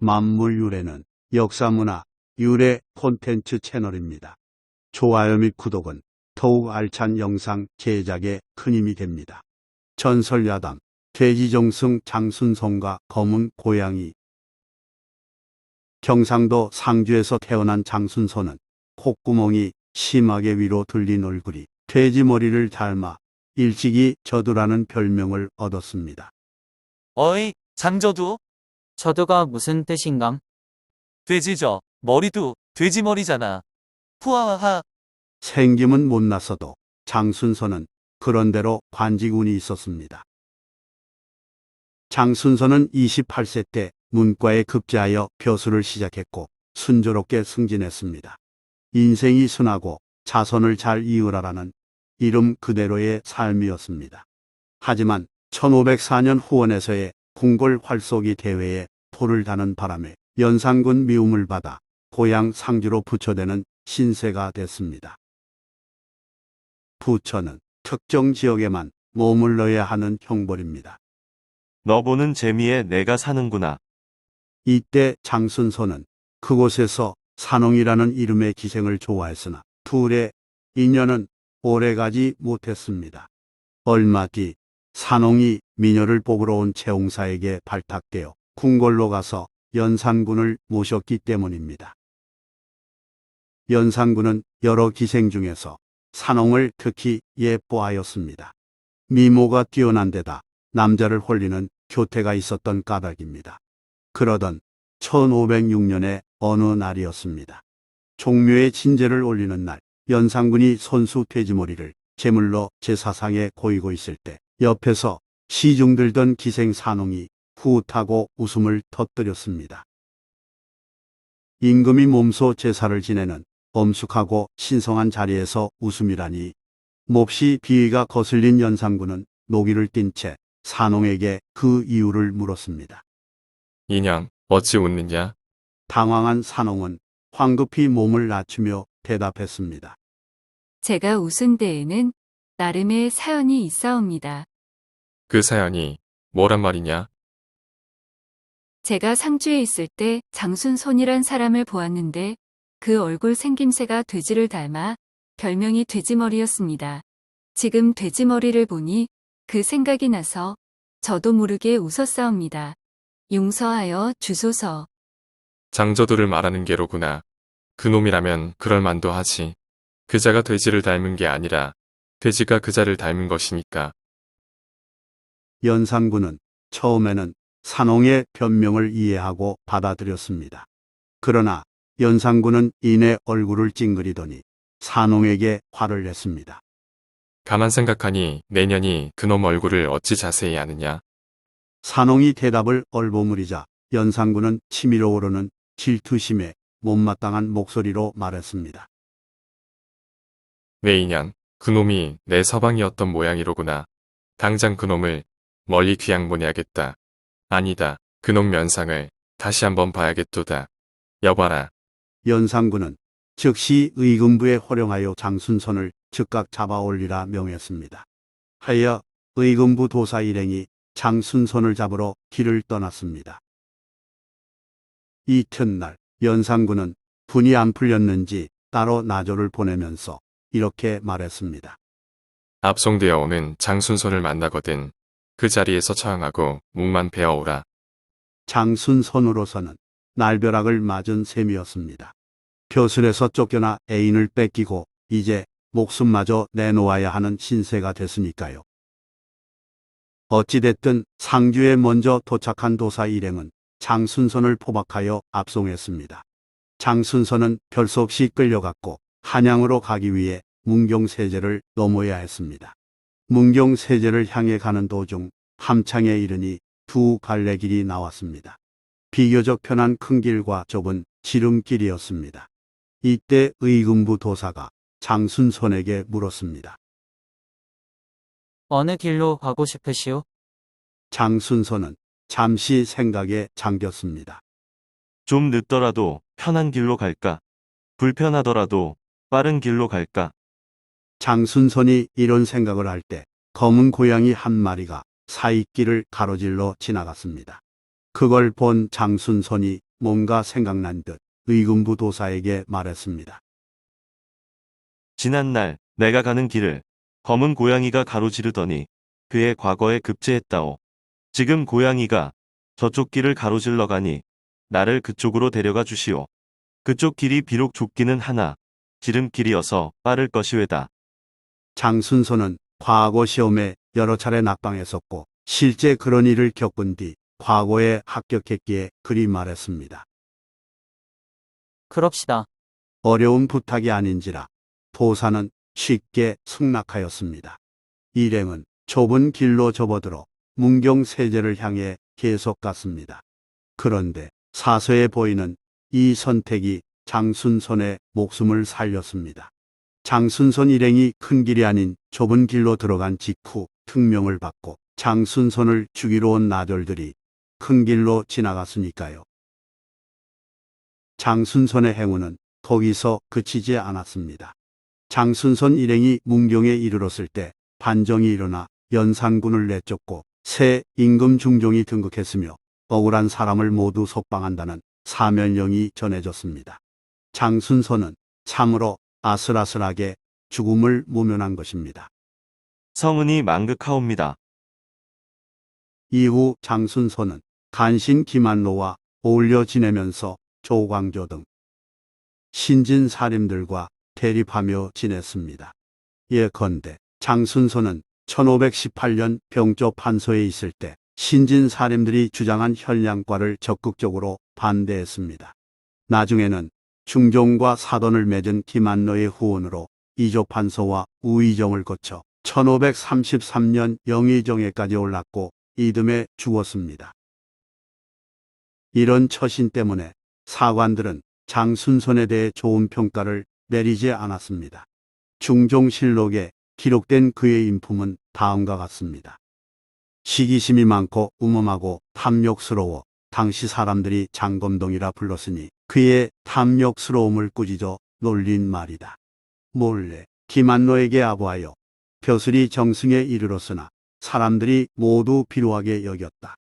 만물유래는 역사문화 유래 콘텐츠 채널입니다. 좋아요 및 구독은 더욱 알찬 영상 제작에 큰 힘이 됩니다. 전설야담, 돼지정승 장순손과 검은 고양이. 경상도 상주에서 태어난 장순손은 콧구멍이 심하게 위로 들린 얼굴이 돼지머리를 닮아 일찍이 저두라는 별명을 얻었습니다. 어이, 장저두? 저두가 무슨 뜻인감? 돼지죠. 머리도 돼지 머리잖아. 후아하하. 생김은 못났어도 장순손은 그런대로 관직운이 있었습니다. 장순손은 28세 때 문과에 급제하여 교수를 시작했고 순조롭게 승진했습니다. 인생이 순하고 자손을 잘 이으라라는 이름 그대로의 삶이었습니다. 하지만 1504년 후원에서의 궁궐 활쏘기 대회에 포를 다는 바람에 연산군 미움을 받아 고향 상주로 부처되는 신세가 됐습니다. 부처는 특정 지역에만 머물러야 하는 형벌입니다. 너 보는 재미에 내가 사는구나. 이때 장순손은 그곳에서 산홍이라는 이름의 기생을 좋아했으나 둘의 인연은 오래가지 못했습니다. 얼마 뒤 산홍이 미녀를 뽑으러 온 채홍사에게 발탁되어 궁궐로 가서 연산군을 모셨기 때문입니다. 연산군은 여러 기생 중에서 산홍을 특히 예뻐하였습니다. 미모가 뛰어난 데다 남자를 홀리는 교태가 있었던 까닭입니다. 그러던 1506년의 어느 날이었습니다. 종묘에 진제를 올리는 날, 연산군이 손수 돼지머리를 제물로 제사상에 고이고 있을 때 옆에서 시중 들던 기생 산홍이 후하고 웃음을 터뜨렸습니다. 임금이 몸소 제사를 지내는 엄숙하고 신성한 자리에서 웃음이라니. 몹시 비위가 거슬린 연산군은 노기를 띤 채 산홍에게 그 이유를 물었습니다. 인형, 어찌 웃느냐? 당황한 산홍은 황급히 몸을 낮추며 대답했습니다. 제가 웃은 데에는 나름의 사연이 있사옵니다. 그 사연이 뭐란 말이냐? 제가 상주에 있을 때 장순손이란 사람을 보았는데 그 얼굴 생김새가 돼지를 닮아 별명이 돼지머리였습니다. 지금 돼지머리를 보니 그 생각이 나서 저도 모르게 웃었사옵니다. 용서하여 주소서. 장저두를 말하는 게로구나. 그놈이라면 그럴 만도 하지. 그자가 돼지를 닮은 게 아니라 돼지가 그자를 닮은 것이니까. 연산군은 처음에는 산홍의 변명을 이해하고 받아들였습니다. 그러나 연산군은 이내 얼굴을 찡그리더니 산홍에게 화를 냈습니다. 가만 생각하니 내년이 그놈 얼굴을 어찌 자세히 아느냐? 산홍이 대답을 얼버무리자 연산군은 치밀어 오르는 질투심에 못마땅한 목소리로 말했습니다. 내 인연, 그놈이 내 서방이었던 모양이로구나. 당장 그놈을 멀리 귀양 보내야겠다. 아니다, 그놈 면상을 다시 한번 봐야겠도다. 여봐라. 연산군은 즉시 의금부에 호령하여 장순손을 즉각 잡아 올리라 명했습니다. 하여 의금부 도사 일행이 장순손을 잡으러 길을 떠났습니다. 이튿날 연산군은 분이 안 풀렸는지 따로 나조를 보내면서 이렇게 말했습니다. 압송되어 오는 장순손을 만나거든 그 자리에서 처형하고 묵만 베어오라. 장순손으로서는 날벼락을 맞은 셈이었습니다. 벼슬에서 쫓겨나 애인을 뺏기고 이제 목숨마저 내놓아야 하는 신세가 됐으니까요. 어찌됐든 상주에 먼저 도착한 도사 일행은 장순손을 포박하여 압송했습니다. 장순손은 별 수 없이 끌려갔고 한양으로 가기 위해 문경세제를 넘어야 했습니다. 문경세제를 향해 가는 도중 함창에 이르니 두 갈래길이 나왔습니다. 비교적 편한 큰 길과 좁은 지름길이었습니다. 이때 의금부 도사가 장순손에게 물었습니다. 어느 길로 가고 싶으시오? 장순손은 잠시 생각에 잠겼습니다. 좀 늦더라도 편한 길로 갈까? 불편하더라도 빠른 길로 갈까? 장순손이 이런 생각을 할 때 검은 고양이 한 마리가 사이길을 가로질러 지나갔습니다. 그걸 본 장순손이 뭔가 생각난 듯 의금부 도사에게 말했습니다. 지난날 내가 가는 길을 검은 고양이가 가로지르더니 그의 과거에 급제했다오. 지금 고양이가 저쪽 길을 가로질러 가니 나를 그쪽으로 데려가 주시오. 그쪽 길이 비록 좁기는 하나 지름길이어서 빠를 것이외다. 장순서는 과거 시험에 여러 차례 낙방했었고 실제 그런 일을 겪은 뒤 과거에 합격했기에 그리 말했습니다. 그럽시다. 어려운 부탁이 아닌지라 도사는 쉽게 승낙하였습니다. 일행은 좁은 길로 접어들어 문경세제를 향해 계속 갔습니다. 그런데 사서에 보이는 이 선택이 장순선의 목숨을 살렸습니다. 장순선 일행이 큰 길이 아닌 좁은 길로 들어간 직후 특명을 받고 장순선을 죽이러 온 나돌들이 큰 길로 지나갔으니까요. 장순선의 행운은 거기서 그치지 않았습니다. 장순선 일행이 문경에 이르렀을 때 반정이 일어나 연산군을 내쫓고 새 임금 중종이 등극했으며 억울한 사람을 모두 석방한다는 사면령이 전해졌습니다. 장순선은 참으로 아슬아슬하게 죽음을 모면한 것입니다. 성은이 망극하옵니다. 이후 장순선은 간신 김한로와 어울려 지내면서 조광조 등 신진 사림들과 대립하며 지냈습니다. 예컨대 장순선은 1518년 병조 판서에 있을 때 신진 사림들이 주장한 현량과를 적극적으로 반대했습니다. 나중에는 중종과 사돈을 맺은 김한로의 후원으로 이조 판서와 우의정을 거쳐 1533년 영의정에까지 올랐고 이듬해 죽었습니다. 이런 처신 때문에 사관들은 장순선에 대해 좋은 평가를 내리지 않았습니다. 중종실록에 기록된 그의 인품은 다음과 같습니다. 시기심이 많고 음험하고 탐욕스러워 당시 사람들이 장검동이라 불렀으니 그의 탐욕스러움을 꾸짖어 놀린 말이다. 몰래 김한로에게 아부하여 벼슬이 정승에 이르렀으나 사람들이 모두 비루하게 여겼다.